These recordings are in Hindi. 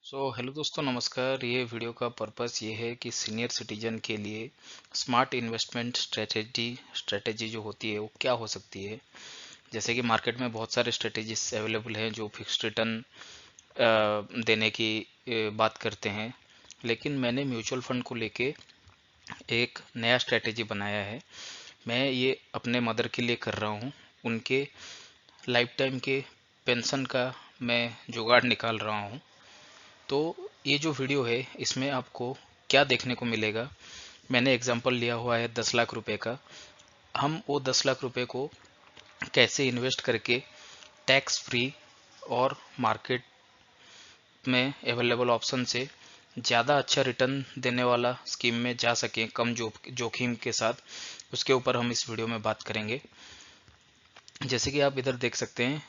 हेलो दोस्तों, नमस्कार। ये वीडियो का पर्पस ये है कि सीनियर सिटीजन के लिए स्मार्ट इन्वेस्टमेंट स्ट्रेटेजी जो होती है वो क्या हो सकती है। जैसे कि मार्केट में बहुत सारे स्ट्रेटेजीज अवेलेबल हैं जो फिक्स्ड रिटर्न देने की बात करते हैं, लेकिन मैंने म्यूचुअल फंड को लेके एक नया स्ट्रेटेजी बनाया है। मैं ये अपने मदर के लिए कर रहा हूँ। उनके लाइफ टाइम के पेंशन का मैं जुगाड़ निकाल रहा हूँ। तो ये जो वीडियो है इसमें आपको क्या देखने को मिलेगा। मैंने एग्जांपल लिया हुआ है 10 लाख रुपए का। हम वो 10 लाख रुपए को कैसे इन्वेस्ट करके टैक्स फ्री और मार्केट में अवेलेबल ऑप्शन से ज़्यादा अच्छा रिटर्न देने वाला स्कीम में जा सकें कम जोखिम के साथ, उसके ऊपर हम इस वीडियो में बात करेंगे। जैसे कि आप इधर देख सकते हैं,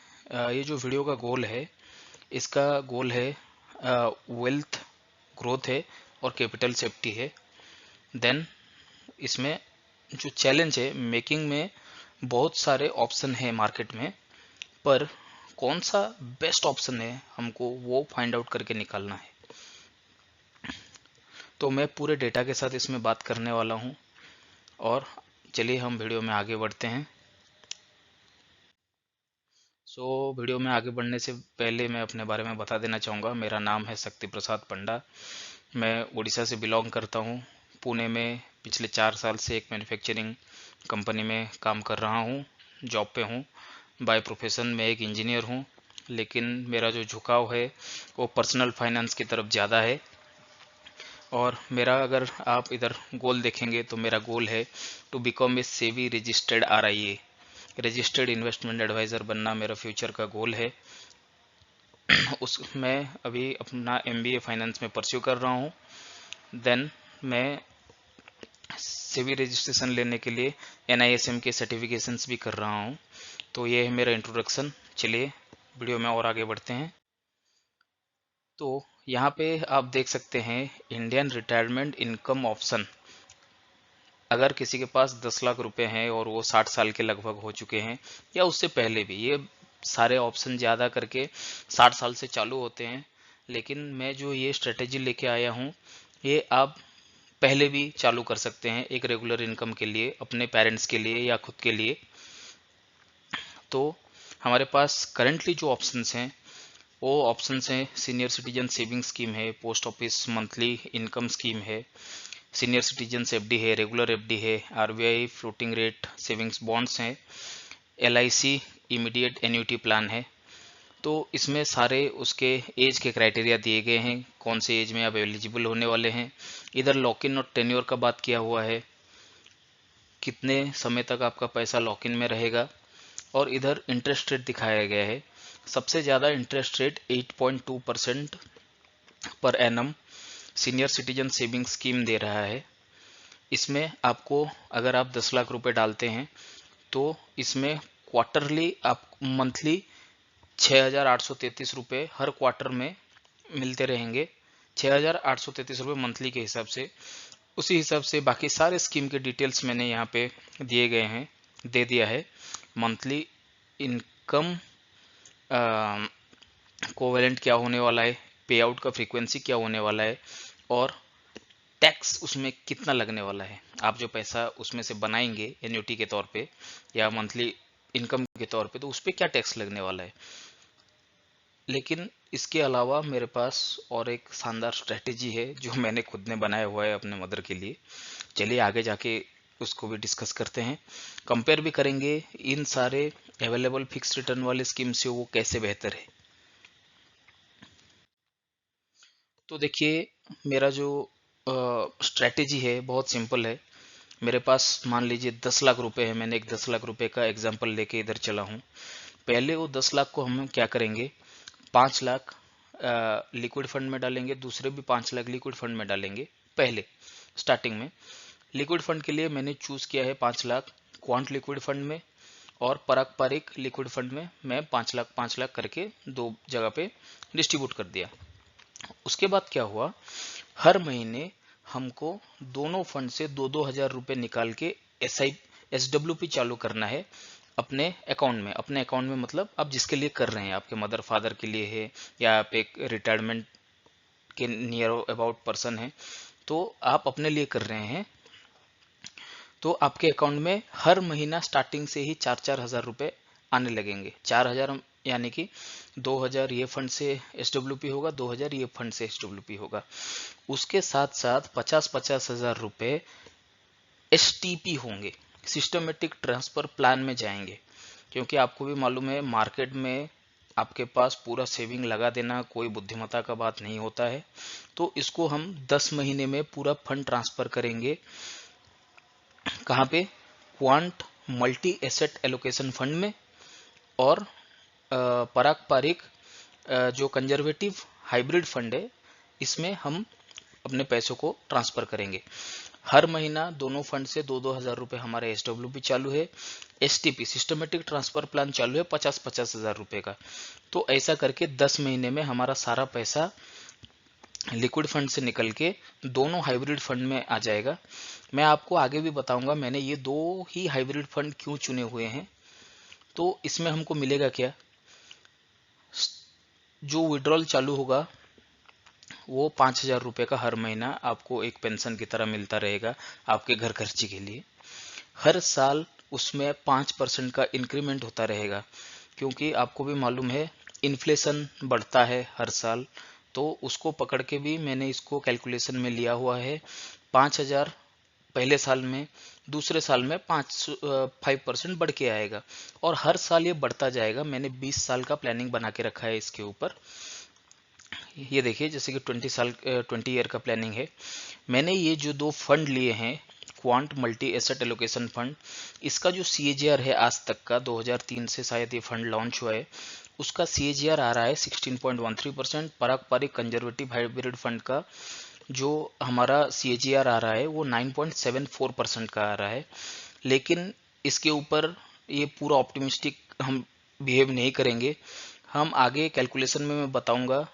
ये जो वीडियो का गोल है, इसका गोल है वेल्थ ग्रोथ है और कैपिटल सेफ्टी है। देन इसमें जो चैलेंज है, मेकिंग में बहुत सारे ऑप्शन है मार्केट में, पर कौन सा बेस्ट ऑप्शन है हमको वो फाइंड आउट करके निकालना है। तो मैं पूरे डेटा के साथ इसमें बात करने वाला हूँ। और चलिए हम वीडियो में आगे बढ़ते हैं। वीडियो में आगे बढ़ने से पहले मैं अपने बारे में बता देना चाहूँगा। मेरा नाम है शक्ति प्रसाद पंडा। मैं उड़ीसा से बिलोंग करता हूँ। पुणे में पिछले 4 साल से एक मैन्युफैक्चरिंग कंपनी में काम कर रहा हूँ, जॉब पे हूँ। बाय प्रोफेशन मैं एक इंजीनियर हूँ, लेकिन मेरा जो झुकाव है वो पर्सनल फाइनेंस की तरफ ज़्यादा है। और मेरा, अगर आप इधर गोल देखेंगे तो मेरा गोल है to become a SEBI registered RIA, registered investment adviser बनना मेरा फ्यूचर का गोल है। मैं अभी अपना MBA फाइनेंस में परस्यू कर रहा हूँ। देन मैं सेबी रजिस्ट्रेशन लेने के लिए NISM के सर्टिफिकेशंस भी कर रहा हूँ। तो ये है मेरा इंट्रोडक्शन। चलिए वीडियो में और आगे बढ़ते हैं। तो यहाँ पे आप देख सकते हैं इंडियन रिटायरमेंट इनकम ऑप्शन। अगर किसी के पास 10 लाख रुपए हैं और वो 60 साल के लगभग हो चुके हैं या उससे पहले भी, ये सारे ऑप्शन ज़्यादा करके 60 साल से चालू होते हैं। लेकिन मैं जो ये स्ट्रेटेजी लेके आया हूँ, ये आप पहले भी चालू कर सकते हैं एक रेगुलर इनकम के लिए, अपने पेरेंट्स के लिए या खुद के लिए। तो हमारे पास करंटली जो ऑप्शंस हैं वो ऑप्शंस हैं, सीनियर सिटीजन सेविंग स्कीम है, post office monthly income scheme है, सीनियर सिटीजन FD है, रेगुलर FD है, RBI floating rate savings bonds हैं, LIC इमीडिएट एन्युटी प्लान है। तो इसमें सारे उसके एज के क्राइटेरिया दिए गए हैं, कौन से एज में आप एलिजिबल होने वाले हैं। इधर लॉक इन और टेन्योर का बात किया हुआ है, कितने समय तक आपका पैसा लॉक इन में रहेगा। और इधर इंटरेस्ट रेट दिखाया गया है। सबसे ज़्यादा इंटरेस्ट रेट 8.2% पर एनम सीनियर सिटीजन सेविंग स्कीम दे रहा है। इसमें आपको, अगर आप 10 लाख रुपए डालते हैं तो इसमें क्वार्टरली, आप मंथली 6,833 रुपये हर क्वार्टर में मिलते रहेंगे। 6,833 रुपये मंथली के हिसाब से। उसी हिसाब से बाकी सारे स्कीम के डिटेल्स मैंने यहाँ पे दिए गए हैं, दे दिया है। मंथली इनकम कोवेलेंट क्या होने वाला है, पे आउट का फ्रीक्वेंसी क्या होने वाला है, और टैक्स उसमें कितना लगने वाला है। आप जो पैसा उसमें से बनाएंगे एन्युटी के तौर पे या मंथली इनकम के तौर पे, तो उस पर क्या टैक्स लगने वाला है। लेकिन इसके अलावा मेरे पास और एक शानदार स्ट्रेटेजी है जो मैंने खुद ने बनाया हुआ है अपने मदर के लिए। चलिए आगे जाके उसको भी डिस्कस करते हैं, कंपेयर भी करेंगे इन सारे अवेलेबल फिक्स रिटर्न वाले स्कीम से वो कैसे बेहतर है। तो देखिए, मेरा जो स्ट्रेटेजी है बहुत सिंपल है। मेरे पास मान लीजिए 10 लाख रुपए है, मैंने एक 10 लाख रुपए का एग्जांपल लेके इधर चला हूँ। पहले वो 10 लाख को हम क्या करेंगे, 5 लाख लिक्विड फंड में डालेंगे, दूसरे भी 5 लाख लिक्विड फंड में डालेंगे। पहले स्टार्टिंग में लिक्विड फंड के लिए मैंने चूज किया है 5 लाख क्वांट लिक्विड फंड में, और पारंपरिक लिक्विड फंड में मैं 5 लाख करके दो जगह पे डिस्ट्रीब्यूट कर दिया। उसके बाद क्या हुआ, हर महीने हमको दोनों फंड से 2-2 हज़ार रुपए निकाल के SWP चालू करना है अपने अकाउंट में। अपने अकाउंट में मतलब आप जिसके लिए कर रहे हैं, आपके मदर फादर के लिए है या आप एक रिटायरमेंट के नियर अबाउट पर्सन है, तो आप अपने लिए कर रहे हैं, तो आपके अकाउंट में हर महीना स्टार्टिंग से ही 4-4 हज़ार रुपये आने लगेंगे। 4 हज़ार यानी कि 2 हज़ार ये फंड से SWP होगा, 2 हज़ार ये फंड से SWP होगा। उसके साथ साथ 50-50 हज़ार रुपये STP होंगे, सिस्टमेटिक ट्रांसफर प्लान में जाएंगे। क्योंकि आपको भी मालूम है मार्केट में आपके पास पूरा सेविंग लगा देना कोई बुद्धिमत्ता का बात नहीं होता है। तो इसको हम 10 महीने में पूरा फंड ट्रांसफर करेंगे। कहाँ पे? Quant multi asset allocation fund में, और पारंपरिक जो कंजर्वेटिव हाइब्रिड फंड है इसमें हम अपने पैसों को ट्रांसफर करेंगे। हर महीना दोनों फंड से 2-2 हज़ार रुपये हमारे SWP चालू है, STP सिस्टमेटिक ट्रांसफर प्लान चालू है 50-50 हज़ार रुपये का। तो ऐसा करके 10 महीने में हमारा सारा पैसा लिक्विड फंड से निकल के दोनों हाइब्रिड फंड में आ जाएगा। मैं आपको आगे भी बताऊंगा मैंने ये 2 ही हाइब्रिड फंड क्यों चुने हुए हैं। तो इसमें हमको मिलेगा क्या? जो विड्रॉल चालू होगा वो 5,000 रुपये का हर महीना आपको एक पेंशन की तरह मिलता रहेगा आपके घर खर्ची के लिए। हर साल उसमें 5% का इंक्रीमेंट होता रहेगा, क्योंकि आपको भी मालूम है इन्फ्लेशन बढ़ता है हर साल। तो उसको पकड़ के भी मैंने इसको कैलकुलेशन में लिया हुआ है। 5,000 पहले साल में, दूसरे साल में 5% बढ़ के आएगा, और हर साल ये बढ़ता जाएगा। मैंने 20 साल का प्लानिंग बना के रखा है इसके ऊपर। ये देखिए जैसे कि 20 ईयर का प्लानिंग है। मैंने ये जो 2 फंड लिए हैं, quant multi asset allocation fund, इसका जो CAGR है आज तक का, 2003 से शायद ये फंड लॉन्च हुआ है, उसका CAGR आ रहा है 16.13%। पारंपरिक कंजर्वेटिव हाइब्रिड फंड का जो हमारा CAGR आ रहा है वो 9.74% का आ रहा है। लेकिन इसके ऊपर ये पूरा ऑप्टिमिस्टिक हम बिहेव नहीं करेंगे। हम आगे कैलकुलेशन में मैं बताऊंगा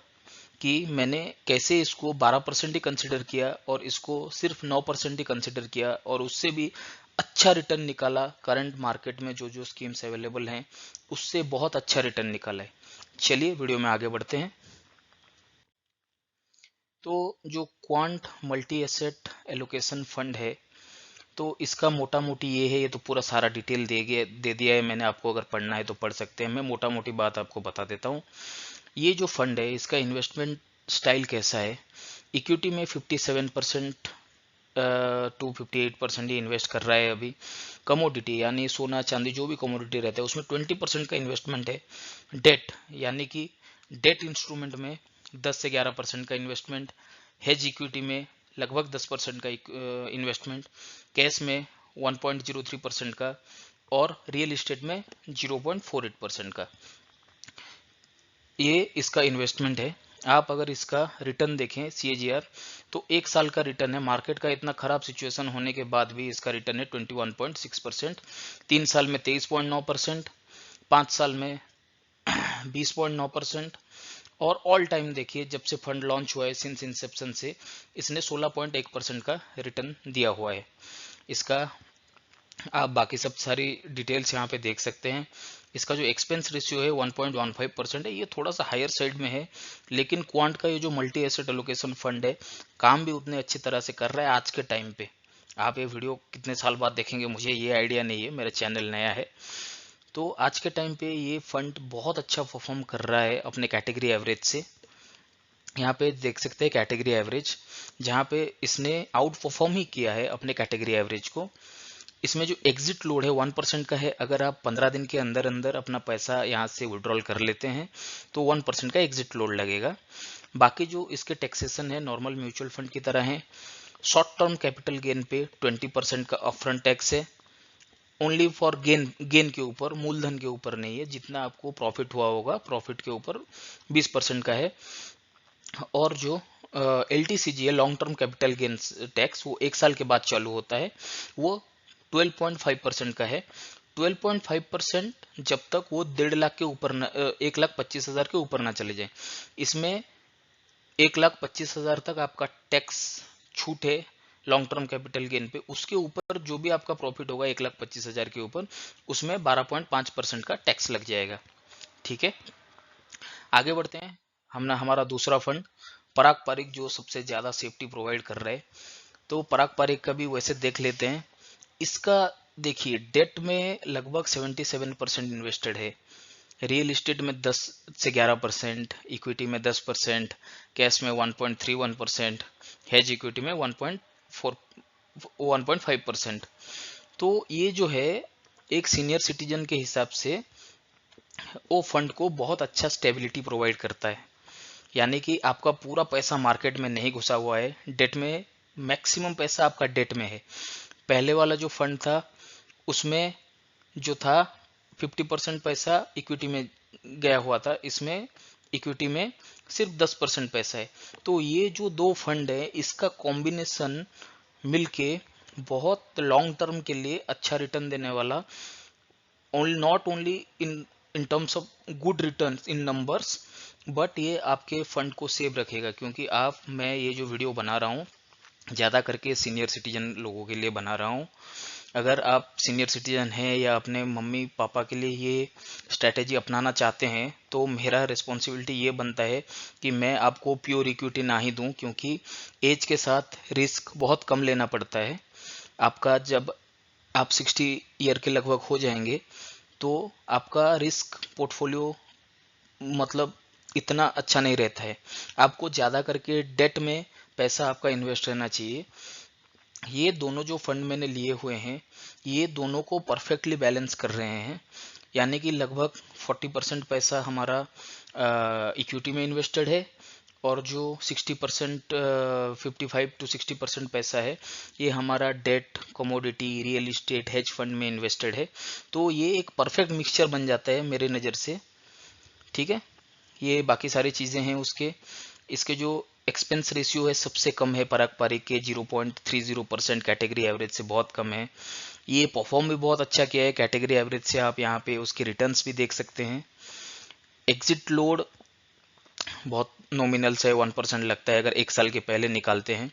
कि मैंने कैसे इसको 12% ही कंसिडर किया और इसको सिर्फ 9% ही कंसिडर किया, और उससे भी अच्छा रिटर्न निकाला। करंट मार्केट में जो जो स्कीम्स अवेलेबल हैं उससे बहुत अच्छा रिटर्न निकाला है। चलिए वीडियो में आगे बढ़ते हैं। तो जो quant multi asset allocation fund है, तो इसका मोटा मोटी ये है, ये तो पूरा सारा डिटेल दे दिया है मैंने आपको, अगर पढ़ना है तो पढ़ सकते हैं। मैं मोटा मोटी बात आपको बता देता हूँ। ये जो फंड है इसका इन्वेस्टमेंट स्टाइल कैसा है? इक्विटी में 57% टू 58% ही इन्वेस्ट कर रहा है अभी। कमोडिटी यानी सोना चांदी जो भी कमोडिटी रहता है उसमें 20% का इन्वेस्टमेंट है। डेट यानी कि डेट इंस्ट्रूमेंट में 10 से 11% का इन्वेस्टमेंट। हेज इक्विटी में लगभग 10% का इन्वेस्टमेंट। कैश में 1.03% का, और रियल इस्टेट में 0.48% का ये इसका इन्वेस्टमेंट है। आप अगर इसका रिटर्न देखें CAGR, तो 1 साल का रिटर्न है। मार्केट का इतना खराब सिचुएशन होने के बाद भी इसका रिटर्न है 21.6%। 3 साल में 23.9%, 5 साल में 20.9%, और ऑल टाइम देखिए जब से फंड लॉन्च हुआ है सिंस इंसेप्शन से इसने 16.1% का रिटर्न दिया हुआ है। इसका आप बाकी सब सारी डिटेल्स यहाँ पे देख सकते हैं। इसका जो एक्सपेंस रेशियो है 1.15% है, ये थोड़ा सा हायर साइड में है। लेकिन क्वांट का ये जो मल्टी एसेट एलोकेशन फंड है काम भी उतने अच्छी तरह से कर रहा है आज के टाइम पे। आप ये वीडियो कितने साल बाद देखेंगे मुझे ये आइडिया नहीं है, मेरा चैनल नया है। तो आज के टाइम पे ये फंड बहुत अच्छा परफॉर्म कर रहा है अपने कैटेगरी एवरेज से। यहाँ पे देख सकते हैं कैटेगरी एवरेज, जहाँ पे इसने आउट परफॉर्म ही किया है अपने कैटेगरी एवरेज को। इसमें जो एग्जिट लोड है 1% का है। अगर आप 15 दिन के अंदर अंदर अपना पैसा यहाँ से विड्रॉल कर लेते हैं तो 1% का एग्जिट लोड लगेगा। बाकी जो इसके टैक्सेशन है नॉर्मल म्यूचुअल फंड की तरह है। शॉर्ट टर्म कैपिटल गेन पे 20% का अपफ्रंट टैक्स है, ओनली फॉर गेन के ऊपर, मूलधन के ऊपर नहीं है। जितना आपको प्रॉफिट हुआ होगा प्रॉफिट के ऊपर 20% का है। और जो LTCG है long term capital gains tax, वो 1 साल के बाद चालू होता है, वो 12.5% का है। 12.5% जब तक वो 1.5 लाख के ऊपर 1,25,000 के ऊपर ना चले जाए। इसमें 1,25,000 तक आपका टैक्स छूट है लॉन्ग टर्म कैपिटल गेन पे। उसके ऊपर जो भी आपका प्रॉफिट होगा 1,25,000 के ऊपर, उसमें 12.5% का टैक्स लग जाएगा। ठीक है, आगे बढ़ते हैं। हमारा दूसरा फंड पारंपरिक जो सबसे ज़्यादा सेफ्टी प्रोवाइड कर रहे हैं, तो पारंपरिक का भी वैसे देख लेते हैं। इसका देखिए डेट में लगभग 77% इन्वेस्टेड है, रियल इस्टेट में 10 से 11%, इक्विटी में 10%, कैश में 1.31%, हेज इक्विटी में 1.5%। तो ये जो है एक सीनियर सिटीजन के हिसाब से वो फंड को बहुत अच्छा स्टेबिलिटी प्रोवाइड करता है, यानी कि आपका पूरा पैसा मार्केट में नहीं घुसा हुआ है, डेट में मैक्सिमम पैसा आपका डेट में है। पहले वाला जो फंड था उसमें जो था 50% पैसा इक्विटी में गया हुआ था, इसमें इक्विटी में सिर्फ 10% पैसा है। तो ये जो दो फंड है इसका कॉम्बिनेशन मिलके बहुत लॉन्ग टर्म के लिए अच्छा रिटर्न देने वाला, not only in terms of good return in numbers, but ये आपके फंड को सेव रखेगा। क्योंकि मैं ये जो वीडियो बना रहा हूँ ज़्यादा करके सीनियर सिटीजन लोगों के लिए बना रहा हूँ। अगर आप सीनियर सिटीजन हैं या अपने मम्मी पापा के लिए ये स्ट्रैटेजी अपनाना चाहते हैं, तो मेरा रिस्पॉन्सिबिलिटी ये बनता है कि मैं आपको प्योर इक्विटी ना ही दूं, क्योंकि एज के साथ रिस्क बहुत कम लेना पड़ता है। आपका जब आप 60 ईयर के लगभग हो जाएंगे तो आपका रिस्क पोर्टफोलियो मतलब इतना अच्छा नहीं रहता है। आपको ज़्यादा करके डेट में पैसा आपका इन्वेस्ट रहना चाहिए। ये दोनों जो फंड मैंने लिए हुए हैं ये दोनों को परफेक्टली बैलेंस कर रहे हैं, यानी कि लगभग 40% पैसा हमारा इक्विटी में इन्वेस्टेड है और जो 60% 55 to 60% पैसा है ये हमारा debt, commodity, real estate, hedge fund में इन्वेस्टेड है। तो ये एक परफेक्ट मिक्सचर बन जाता है मेरे नज़र से, ठीक है। ये बाकी सारी चीज़ें हैं उसके, इसके जो एक्सपेंस रेशियो है सबसे कम है पारंपरिक के 0.30%, कैटेगरी एवरेज से बहुत कम है। ये परफॉर्म भी बहुत अच्छा किया है कैटेगरी एवरेज से, आप यहाँ पे उसके रिटर्न्स भी देख सकते हैं। एग्जिट लोड बहुत नॉमिनल से 1% लगता है अगर एक साल के पहले निकालते हैं।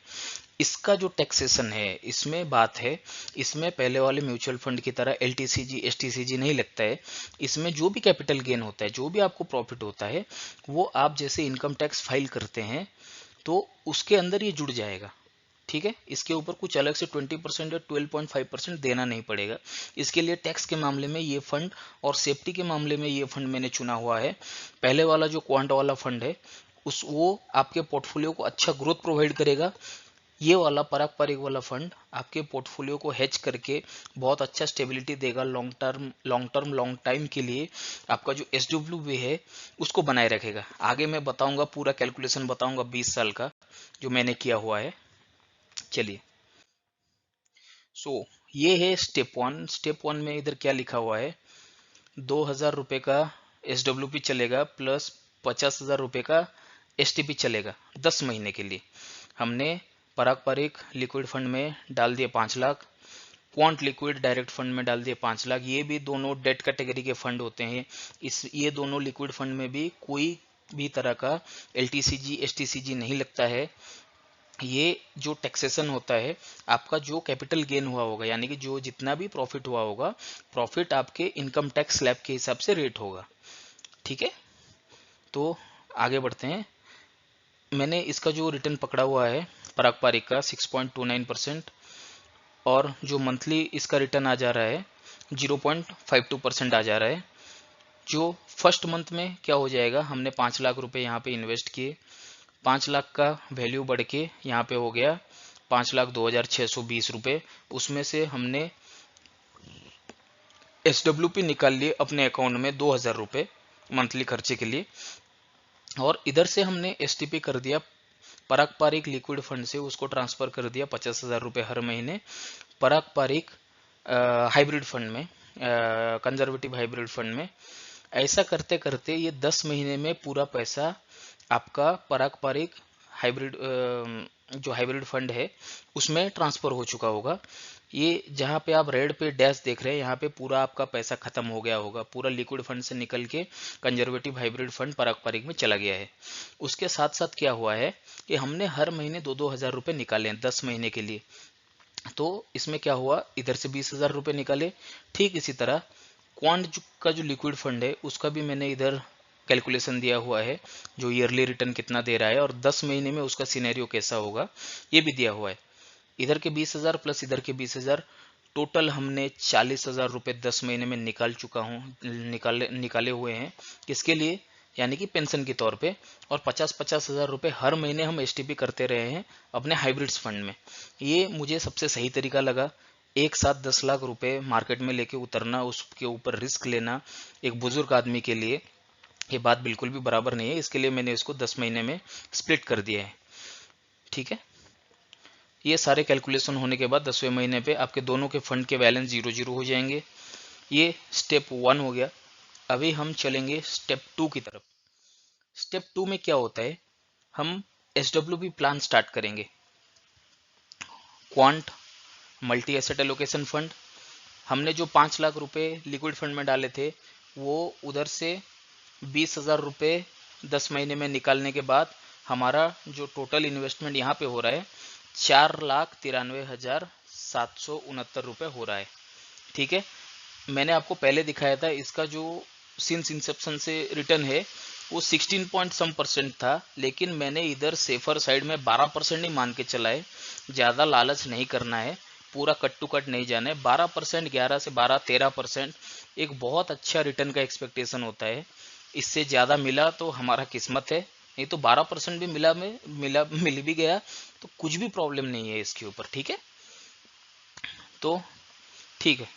इसका जो टैक्सेशन है इसमें बात है, इसमें पहले वाले म्यूचुअल फंड की तरह एलटीसीजी एसटीसीजी नहीं लगता है। इसमें जो भी कैपिटल गेन होता है, जो भी आपको प्रॉफिट होता है, वो आप जैसे इनकम टैक्स फाइल करते हैं तो उसके अंदर ये जुड़ जाएगा, ठीक है। इसके ऊपर कुछ अलग से 20% या 12.5% देना नहीं पड़ेगा। इसके लिए टैक्स के मामले में ये फंड और सेफ्टी के मामले में ये फंड मैंने चुना हुआ है। पहले वाला जो क्वांट वाला फंड है वो आपके पोर्टफोलियो को अच्छा ग्रोथ प्रोवाइड करेगा। ये वाला पारंपरिक वाला फंड आपके पोर्टफोलियो को हेज करके बहुत अच्छा स्टेबिलिटी देगा लॉन्ग टाइम के लिए। आपका जो SWP है उसको बनाए रखेगा। आगे मैं बताऊंगा, पूरा कैलकुलेशन बताऊंगा 20 साल का जो मैंने किया हुआ है। चलिए, ये है स्टेप वन में इधर क्या लिखा हुआ है, 2000 रुपये का SWP चलेगा प्लस 50,000 रुपये का STP चलेगा 10 महीने के लिए। हमने पारंपरिक लिक्विड फंड में डाल दिए 5 lakh, quant liquid direct fund में डाल दिए 5 लाख। ये भी दोनों डेट कैटेगरी के फंड होते हैं। ये दोनों लिक्विड फंड में भी कोई भी तरह का LTCG STCG नहीं लगता है। ये जो टैक्सेशन होता है, आपका जो कैपिटल गेन हुआ होगा, यानी कि जो जितना भी प्रॉफिट हुआ होगा, प्रॉफिट आपके इनकम टैक्स स्लैब के हिसाब से रेट होगा, ठीक है। तो आगे बढ़ते हैं। मैंने इसका जो रिटर्न पकड़ा हुआ है पारंपरिक का 6.29%, और जो मंथली इसका रिटर्न आ जा रहा है 0.52% आ जा रहा है। जो फर्स्ट मंथ में क्या हो जाएगा, हमने 5 लाख रुपए यहाँ पे इन्वेस्ट किए, 5 लाख का वैल्यू बढ़ के यहाँ पे हो गया 5,02,620 रुपये। उसमें से हमने SWP निकाल लिए अपने अकाउंट में 2,000 रुपये मंथली खर्चे के लिए, और इधर से हमने STP कर दिया पारंपरिक लिक्विड फंड से, उसको ट्रांसफर कर दिया 50,000 रुपये हर महीने पारंपरिक हाइब्रिड फंड में, कंजर्वेटिव हाइब्रिड फंड में। ऐसा करते करते ये 10 महीने में पूरा पैसा आपका पारंपरिक हाइब्रिड जो हाइब्रिड फंड है उसमें ट्रांसफर हो चुका होगा। ये जहाँ पे आप रेड पे डैश देख रहे हैं, यहाँ पे पूरा आपका पैसा खत्म हो गया होगा, पूरा लिक्विड फंड से निकल के कंजर्वेटिव हाइब्रिड फंड पारंपरिक में चला गया है। उसके साथ साथ क्या हुआ है कि हमने हर महीने 2-2 हज़ार रुपये निकाले हैं 10 महीने के लिए। तो इसमें क्या हुआ, इधर से 20,000 रुपये निकाले। ठीक इसी तरह क्वांट का जो लिक्विड फंड है उसका भी मैंने इधर कैलकुलेशन दिया हुआ है जो ईयरली रिटर्न कितना दे रहा है और 10 महीने में उसका सिनेरियो कैसा होगा ये भी दिया हुआ है। इधर के 20,000 प्लस इधर के 20,000, टोटल हमने 40,000 रुपये 10 महीने में निकाल चुका हूँ, निकाले हुए हैं। किसके लिए? यानी कि पेंशन के तौर पे। और 50,000 रुपये हर महीने हम एसटीपी करते रहे हैं अपने हाइब्रिड्स फंड में। ये मुझे सबसे सही तरीका लगा। एक साथ 10 लाख रुपए मार्केट में लेके उतरना, उसके ऊपर रिस्क लेना एक बुजुर्ग आदमी के लिए ये बात बिल्कुल भी बराबर नहीं है। इसके लिए मैंने इसको 10 महीने में स्प्लिट कर दिया है। ठीक है, ये सारे कैलकुलेशन होने के बाद 10वें महीने पे आपके दोनों के फंड के बैलेंस 0-0 हो जाएंगे। ये स्टेप 1 हो गया। अभी हम चलेंगे स्टेप 2 की तरफ। स्टेप 2 में क्या होता है, हम SWP प्लान स्टार्ट करेंगे। Quant multi asset allocation fund, हमने जो 5 लाख रुपए लिक्विड फंड में डाले थे वो उधर से 20,000 रुपये 10 महीने में निकालने के बाद हमारा जो टोटल इन्वेस्टमेंट यहाँ पे हो रहा है 4,93,769 रुपये हो रहा है। ठीक है, मैंने आपको पहले दिखाया था इसका जो सिंस इंसेप्शन से रिटर्न है वो 16 पॉइंट सम परसेंट था, लेकिन मैंने इधर सेफर साइड में 12% ही मान के चला है। ज़्यादा लालच नहीं करना है, पूरा कट टू कट नहीं जाना है। 12%, 11 से 12, 13% एक बहुत अच्छा रिटर्न का एक्सपेक्टेशन होता है। इससे ज़्यादा मिला तो हमारा किस्मत है, नहीं तो 12% भी मिल भी गया तो कुछ भी प्रॉब्लम नहीं है इसके ऊपर। ठीक है, तो ठीक है,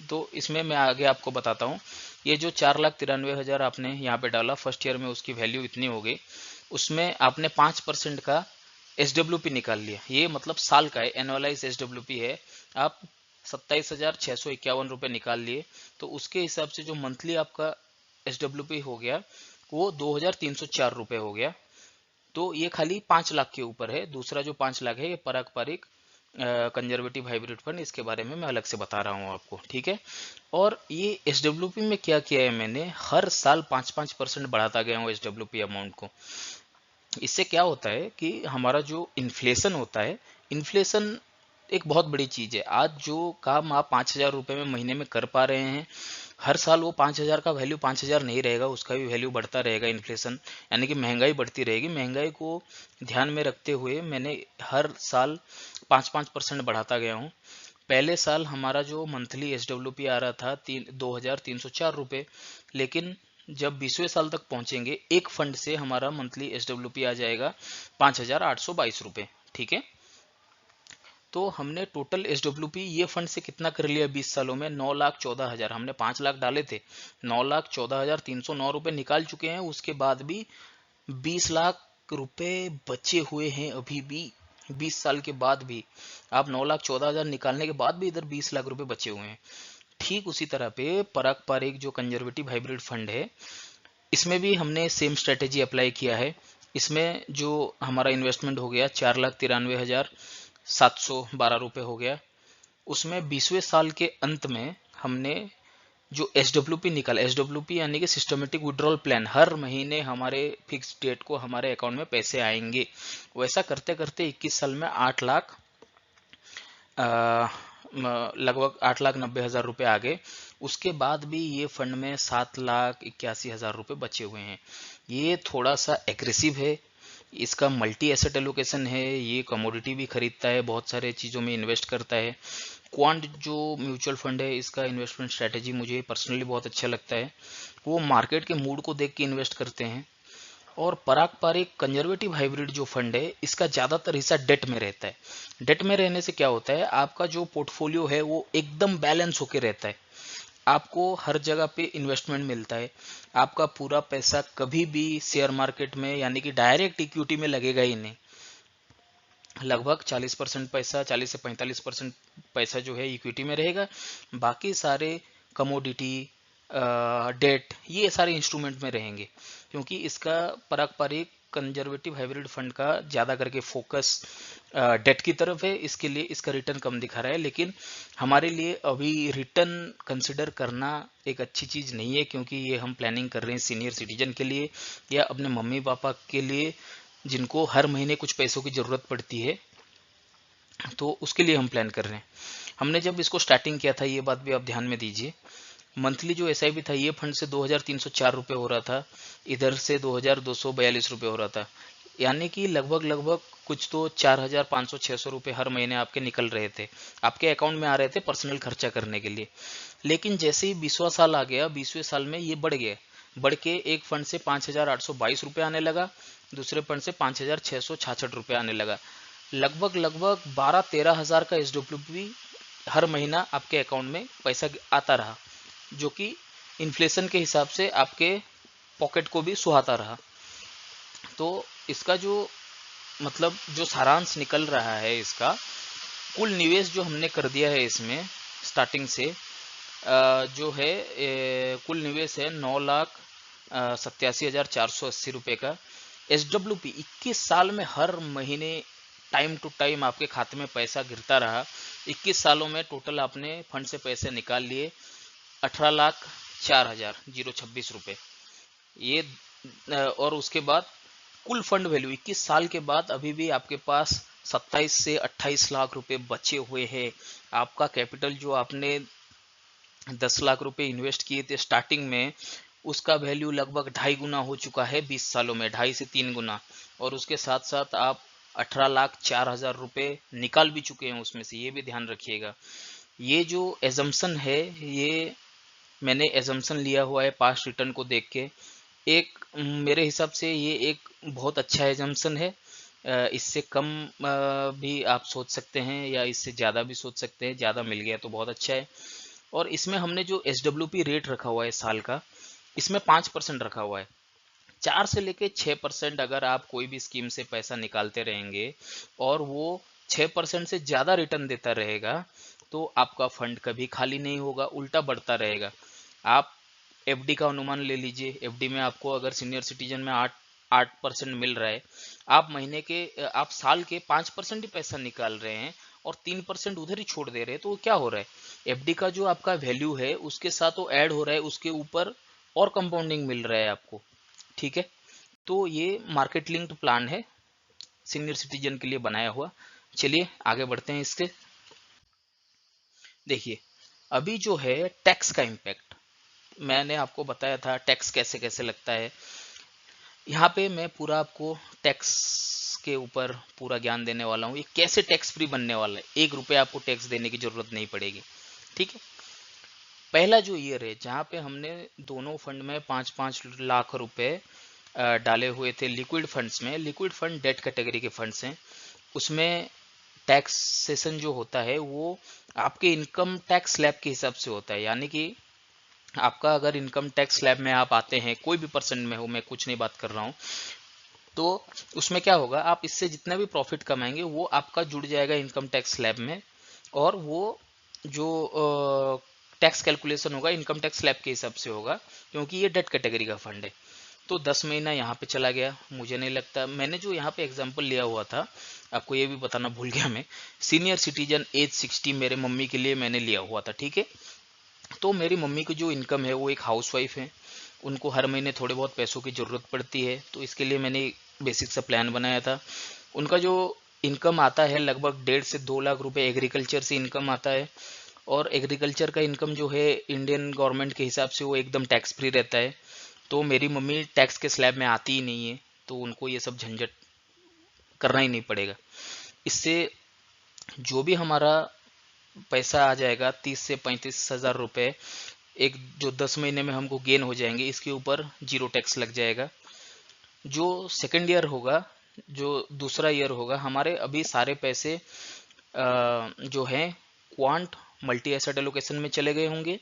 तो इसमें मैं आगे आपको बताता हूँ। ये जो 4,93,000 आपने यहाँ पे डाला फर्स्ट ईयर में, उसकी वैल्यू इतनी हो गई। उसमें आपने 5% का SWP निकाल लिया, ये मतलब साल का है, एनुअलाइज SWP है। आप 27,651 रुपये निकाल लिए, तो उसके हिसाब से जो मंथली आपका SWP हो गया वो 2,304 रुपये हो गया। तो ये खाली 5 लाख के ऊपर है। दूसरा जो 5 लाख है ये पारंपरिक कंजर्वेटिव हाइब्रिड फंड, इसके बारे में मैं अलग से बता रहा हूँ आपको। ठीक है, और ये SWP में क्या किया है मैंने, हर साल 5-5% बढ़ाता गया हूँ SWP अमाउंट को। इससे क्या होता है कि हमारा जो इन्फ्लेशन होता है, इन्फ्लेशन एक बहुत बड़ी चीज़ है। आज जो काम आप 5,000 रुपये में महीने में कर पा रहे हैं, हर साल वो 5,000 का वैल्यू 5,000 नहीं रहेगा, उसका भी वैल्यू बढ़ता रहेगा। इन्फ्लेशन यानी कि महंगाई बढ़ती रहेगी। महंगाई को ध्यान में रखते हुए मैंने हर साल 5-5% बढ़ाता गया हूँ। पहले साल हमारा जो मंथली SWP आ रहा था 2,304 रुपये, लेकिन जब 20वें साल तक पहुंचेंगे एक फंड से हमारा मंथली SWP आ जाएगा 5,822 रुपये। ठीक है, तो हमने टोटल SWP ये फंड से कितना कर लिया 20 सालों में, 9,14,000। हमने 5 लाख डाले थे, 9,14,309 रुपये निकाल चुके हैं। उसके बाद भी 20 लाख रुपए बचे हुए हैं अभी भी। 20 साल के बाद भी आप 9,14,000 निकालने के बाद भी इधर 20 लाख रुपए बचे हुए हैं। ठीक उसी तरह पे पारंपरिक जो कंजर्वेटिव हाइब्रिड फंड है, इसमें भी हमने सेम स्ट्रेटेजी अप्लाई किया है। इसमें जो हमारा इन्वेस्टमेंट हो गया 4,93,712 रुपये हो गया। उसमें 20वें साल के अंत में हमने जो SWP निकाला, SWP यानी कि सिस्टमेटिक विड्रॉल प्लान, हर महीने हमारे फिक्स डेट को हमारे अकाउंट में पैसे आएंगे। वैसा करते करते 21 साल में 8 लाख लगभग 8,90,000 रुपये आ गए। उसके बाद भी ये फंड में 7,81,000 रुपये बचे हुए हैं। ये थोड़ा सा एग्रेसिव है, इसका मल्टी एसेट एलोकेशन है, ये कमोडिटी भी खरीदता है, बहुत सारे चीज़ों में इन्वेस्ट करता है। क्वांट जो म्यूचुअल फंड है, इसका इन्वेस्टमेंट स्ट्रेटेजी मुझे पर्सनली बहुत अच्छा लगता है। वो मार्केट के मूड को देख के इन्वेस्ट करते हैं। और पारंपरिक कंजर्वेटिव हाइब्रिड जो फंड है, इसका ज़्यादातर हिस्सा डेट में रहता है। डेट में रहने से क्या होता है, आपका जो पोर्टफोलियो है वो एकदम बैलेंस होके रहता है। आपको हर जगह पे इन्वेस्टमेंट मिलता है। आपका पूरा पैसा कभी भी शेयर मार्केट में यानी कि डायरेक्ट इक्विटी में लगेगा ही नहीं। लगभग 40% पैसा, 40 से 45% पैसा जो है इक्विटी में रहेगा। बाकी सारे कमोडिटी, डेट, ये सारे इंस्ट्रूमेंट में रहेंगे, क्योंकि इसका पारंपरिक कंजर्वेटिव हाइब्रिड फंड का ज़्यादा करके फोकस डेट की तरफ है। इसके लिए इसका रिटर्न कम दिखा रहा है, लेकिन हमारे लिए अभी रिटर्न कंसिडर करना एक अच्छी चीज़ नहीं है, क्योंकि ये हम प्लानिंग कर रहे हैं सीनियर सिटीजन के लिए या अपने मम्मी पापा के लिए, जिनको हर महीने कुछ पैसों की ज़रूरत पड़ती है, तो उसके लिए हम प्लान कर रहे हैं। हमने जब इसको स्टार्टिंग किया था, ये बात भी आप ध्यान में दीजिए, मंथली जो एसआईपी था ये फंड से 2304 रुपये हो रहा था, इधर से 2242 रुपये हो रहा था, यानी कि लगभग लगभग कुछ तो 4500-600 रुपये हर महीने आपके निकल रहे थे, आपके अकाउंट में आ रहे थे पर्सनल खर्चा करने के लिए। लेकिन जैसे ही 20वां साल आ गया, 20वें साल में ये बढ़ गया, बढ़ के एक फंड से 5822 रुपये आने लगा, दूसरे फंड से 5666 रुपये आने लगा। लगभग लगभग 12-13 हज़ार का एसडब्ल्यूपी हर महीना आपके अकाउंट में पैसा आता रहा, जो कि इन्फ्लेशन के हिसाब से आपके पॉकेट को भी सुहाता रहा। तो इसका जो मतलब जो सारांश निकल रहा है, इसका कुल निवेश जो हमने कर दिया है इसमें स्टार्टिंग से जो है कुल निवेश है 9,87,480 रुपये का। एसडब्ल्यूपी 21 साल में हर महीने टाइम टू टाइम आपके खाते में पैसा गिरता रहा। 21 सालों में टोटल आपने फंड से पैसे निकाल लिए 18,04,026 रुपये। ये और उसके बाद कुल फंड वैल्यू 21 साल के बाद अभी भी आपके पास 27 से 28 लाख रुपए बचे हुए हैं। आपका कैपिटल जो आपने 10 लाख रुपए इन्वेस्ट किए थे स्टार्टिंग में, उसका वैल्यू लगभग 2.5 गुना हो चुका है 20 सालों में, 2.5 से 3 गुना। और उसके साथ साथ आप 18,04,000 रुपए निकाल भी चुके हैं उसमें से, ये भी ध्यान रखिएगा। ये जो एजम्पशन है, ये मैंने एजम्पशन लिया हुआ है पास्ट रिटर्न को देख के। एक मेरे हिसाब से ये एक बहुत अच्छा एजम्पशन है। इससे कम भी आप सोच सकते हैं या इससे ज़्यादा भी सोच सकते हैं, ज़्यादा मिल गया तो बहुत अच्छा है। और इसमें हमने जो एसडब्ल्यूपी रेट रखा हुआ है साल का, इसमें 5% रखा हुआ है। 4 से लेके 6% अगर आप कोई भी स्कीम से पैसा निकालते रहेंगे और वो 6% से ज़्यादा रिटर्न देता रहेगा, तो आपका फंड कभी खाली नहीं होगा, उल्टा बढ़ता रहेगा। आप एफडी का अनुमान ले लीजिए। एफडी में आपको अगर सीनियर सिटीजन में 8% मिल रहा है, आप महीने के आप साल के 5% ही पैसा निकाल रहे हैं और 3% उधर ही छोड़ दे रहे हैं, तो क्या हो रहा है, एफडी का जो आपका वैल्यू है उसके साथ वो ऐड हो रहा है, उसके ऊपर और कंपाउंडिंग मिल रहा है आपको। ठीक है, तो ये मार्केट लिंक्ड प्लान है, सीनियर सिटीजन के लिए बनाया हुआ। चलिए आगे बढ़ते हैं इसके। देखिए, अभी जो है टैक्स का इम्पैक्ट, मैंने आपको बताया था टैक्स कैसे कैसे लगता है। यहाँ पे मैं पूरा आपको टैक्स के ऊपर पूरा ज्ञान देने वाला हूँ, ये कैसे टैक्स फ्री बनने वाला है, 1 रुपये आपको टैक्स देने की जरूरत नहीं पड़ेगी। ठीक है, पहला जो ईयर है जहाँ पे हमने दोनों फंड में 5-5 लाख रुपए डाले हुए थे लिक्विड फंड्स में। लिक्विड फंड डेट कैटेगरी के फंड्स हैं, उसमें टैक्स सेशन जो होता है वो आपके इनकम टैक्स स्लैब के हिसाब से होता है। यानी कि आपका अगर इनकम टैक्स स्लैब में आप आते हैं, कोई भी परसेंट में हो, मैं कुछ नहीं बात कर रहा हूँ, तो उसमें क्या होगा, आप इससे जितना भी प्रॉफिट कमाएंगे वो आपका जुड़ जाएगा इनकम टैक्स स्लैब में, और वो जो टैक्स कैलकुलेशन होगा इनकम टैक्स स्लैब के हिसाब से होगा, क्योंकि ये डेट कैटेगरी का फंड है। तो 10 महीना यहाँ पे चला गया, मुझे नहीं लगता। मैंने जो यहाँ पे एग्जांपल लिया हुआ था, आपको ये भी बताना भूल गया मैं, सीनियर सिटीजन एज 60 मेरे मम्मी के लिए मैंने लिया हुआ था। ठीक है, तो मेरी मम्मी की जो इनकम है वो एक हाउसवाइफ है, उनको हर महीने थोड़े बहुत पैसों की ज़रूरत पड़ती है, तो इसके लिए मैंने बेसिक सा प्लान बनाया था। उनका जो इनकम आता है लगभग 1.5 से 2 लाख रुपए एग्रीकल्चर से इनकम आता है, और एग्रीकल्चर का इनकम जो है इंडियन गवर्नमेंट के हिसाब से वो एकदम टैक्स फ्री रहता है। तो मेरी मम्मी टैक्स के स्लैब में आती ही नहीं है, तो उनको ये सब झंझट करना ही नहीं पड़ेगा। इससे जो भी हमारा पैसा आ जाएगा 30 से 35 हज़ार रुपये, एक जो 10 महीने में हमको गेन हो जाएंगे, इसके ऊपर जीरो टैक्स लग जाएगा। जो सेकेंड ईयर होगा, जो दूसरा ईयर होगा, हमारे अभी सारे पैसे जो हैं क्वांट मल्टी एसेट एलोकेशन में चले गए होंगे,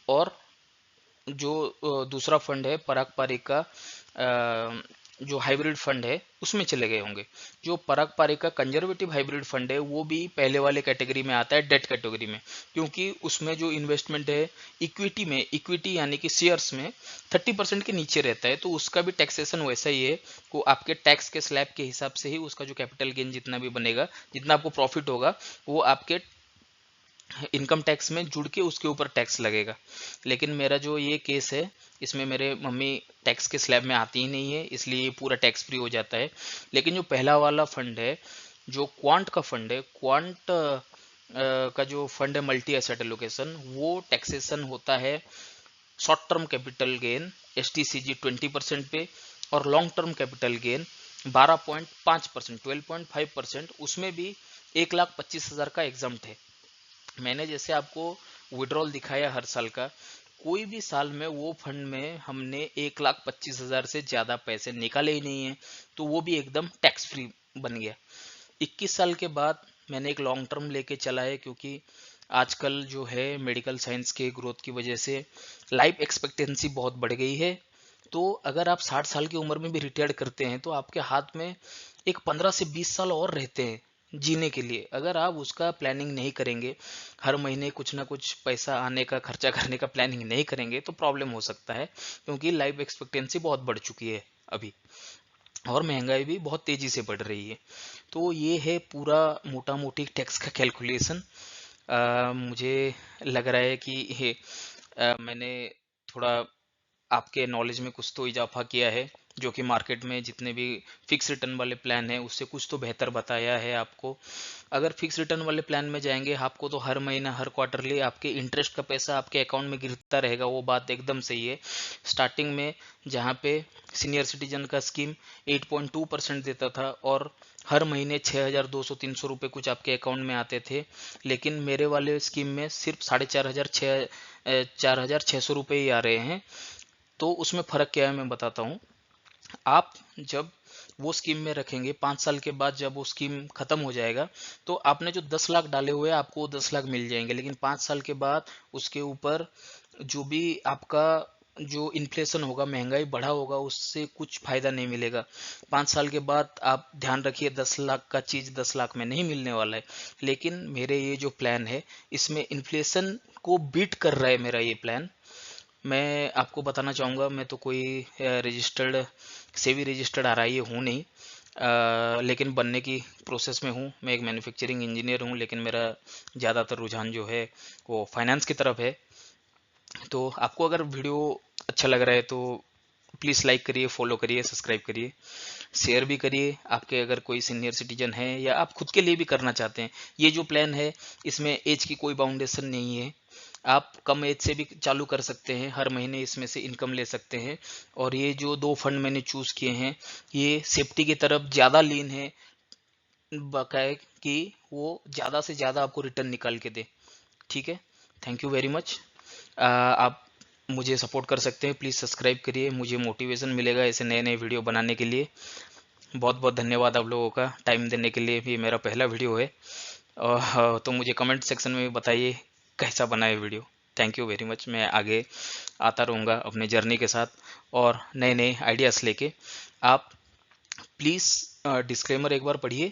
और जो दूसरा फंड है पराग पारिक का जो हाइब्रिड फंड है उसमें चले गए होंगे। जो पराग पारिक का कंजर्वेटिव हाइब्रिड फंड है वो भी पहले वाले कैटेगरी में आता है, डेट कैटेगरी में, क्योंकि उसमें जो इन्वेस्टमेंट है इक्विटी में, इक्विटी यानी कि शेयर्स में 30% के नीचे रहता है, तो उसका भी टैक्सेशन वैसा ही है। वो आपके टैक्स के स्लैब के हिसाब से ही उसका जो कैपिटल गेन जितना भी बनेगा, जितना आपको प्रॉफिट होगा, वो आपके इनकम टैक्स में जुड़ के उसके ऊपर टैक्स लगेगा। लेकिन मेरा जो ये केस है, इसमें मेरे मम्मी टैक्स के स्लैब में आती ही नहीं है, इसलिए ये पूरा टैक्स फ्री हो जाता है। लेकिन जो पहला वाला फंड है, जो क्वांट का फंड है, क्वांट का जो फंड है मल्टी एसेट एलोकेशन, वो टैक्सेशन होता है short term capital gain STCG 20% पे, और लॉन्ग टर्म कैपिटल गेन 12.5%, 12.5%, उसमें भी 1,25,000 का एग्जाम्प्ट है। मैंने जैसे आपको विड्रॉल दिखाया हर साल का, कोई भी साल में वो फंड में हमने 1,25,000 से ज्यादा पैसे निकाले ही नहीं है, तो वो भी एकदम टैक्स फ्री बन गया। 21 साल के बाद मैंने एक लॉन्ग टर्म लेके चला है, क्योंकि आजकल जो है मेडिकल साइंस के ग्रोथ की वजह से लाइफ एक्सपेक्टेंसी बहुत बढ़ गई है। तो अगर आप 60 साल की उम्र में भी रिटायर्ड करते हैं तो आपके हाथ में एक 15 से 20 साल और रहते हैं जीने के लिए। अगर आप उसका प्लानिंग नहीं करेंगे, हर महीने कुछ ना कुछ पैसा आने का, खर्चा करने का प्लानिंग नहीं करेंगे, तो प्रॉब्लम हो सकता है, क्योंकि लाइफ एक्सपेक्टेंसी बहुत बढ़ चुकी है अभी, और महंगाई भी बहुत तेजी से बढ़ रही है। तो ये है पूरा मोटा मोटी टैक्स का कैलकुलेशन। मुझे लग रहा है कि ये मैंने थोड़ा आपके नॉलेज में कुछ तो इजाफा किया है, जो कि मार्केट में जितने भी फिक्स रिटर्न वाले प्लान है उससे कुछ तो बेहतर बताया है आपको। अगर फिक्स रिटर्न वाले प्लान में जाएंगे, आपको तो हर महीना, हर क्वार्टरली आपके इंटरेस्ट का पैसा आपके अकाउंट में गिरता रहेगा, वो बात एकदम सही है। स्टार्टिंग में जहाँ पे सीनियर सिटीजन का स्कीम 8.2% देता था, और हर महीने 6,200-300 रुपये कुछ आपके अकाउंट में आते थे, लेकिन मेरे वाले स्कीम में सिर्फ 4,500 रुपये ही आ रहे हैं। तो उसमें फ़र्क क्या है मैं बताता हूँ। आप जब वो स्कीम में रखेंगे, 5 साल के बाद जब वो स्कीम खत्म हो जाएगा, तो आपने जो 10 लाख डाले हुए हैं आपको वो 10 लाख मिल जाएंगे, लेकिन 5 साल के बाद उसके ऊपर जो भी आपका जो इन्फ्लेशन होगा, महंगाई बढ़ा होगा, उससे कुछ फायदा नहीं मिलेगा। 5 साल के बाद आप ध्यान रखिए, 10 लाख का चीज 10 लाख में नहीं मिलने वाला है। लेकिन मेरे ये जो प्लान है, इसमें इन्फ्लेशन को बीट कर रहा है मेरा ये प्लान। मैं आपको बताना चाहूँगा, मैं तो कोई रजिस्टर्ड, सेवी रजिस्टर्ड RIA हूँ नहीं, लेकिन बनने की प्रोसेस में हूँ। मैं एक मैन्युफैक्चरिंग इंजीनियर हूँ, लेकिन मेरा ज़्यादातर रुझान जो है वो फाइनेंस की तरफ है। तो आपको अगर वीडियो अच्छा लग रहा है तो प्लीज़ लाइक करिए, फॉलो करिए, सब्सक्राइब करिए, शेयर भी करिए। आपके अगर कोई सीनियर सिटीजन है या आप खुद के लिए भी करना चाहते हैं, ये जो प्लान है इसमें एज की कोई बाउंडेशन नहीं है। आप कम एज से भी चालू कर सकते हैं, हर महीने इसमें से इनकम ले सकते हैं। और ये जो 2 फंड मैंने चूज किए हैं, ये सेफ्टी की तरफ ज़्यादा लीन है, बकाए कि वो ज़्यादा से ज़्यादा आपको रिटर्न निकाल के दे। ठीक है, थैंक यू वेरी मच। आप मुझे सपोर्ट कर सकते हैं, प्लीज़ सब्सक्राइब करिए, मुझे मोटिवेशन मिलेगा ऐसे नए नए वीडियो बनाने के लिए। बहुत बहुत धन्यवाद आप लोगों का टाइम देने के लिए। भी मेरा पहला वीडियो है, तो मुझे कमेंट सेक्शन में बताइए कैसा बना है video. Thank you very much. मैं आगे आता रहूँगा अपने जर्नी के साथ और नए नए आइडियाज़ लेके। आप प्लीज़ डिस्क्लेमर एक बार पढ़िए,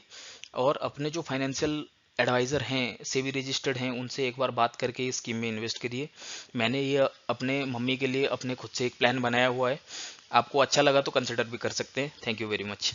और अपने जो फाइनेंशियल एडवाइज़र हैं, सेबी रजिस्टर्ड हैं, उनसे एक बार बात करके इस स्कीम में इन्वेस्ट करिए। मैंने ये अपने मम्मी के लिए अपने खुद से एक प्लान बनाया हुआ है। आपको अच्छा लगा तो कंसिडर भी कर सकते हैं। Thank you very much.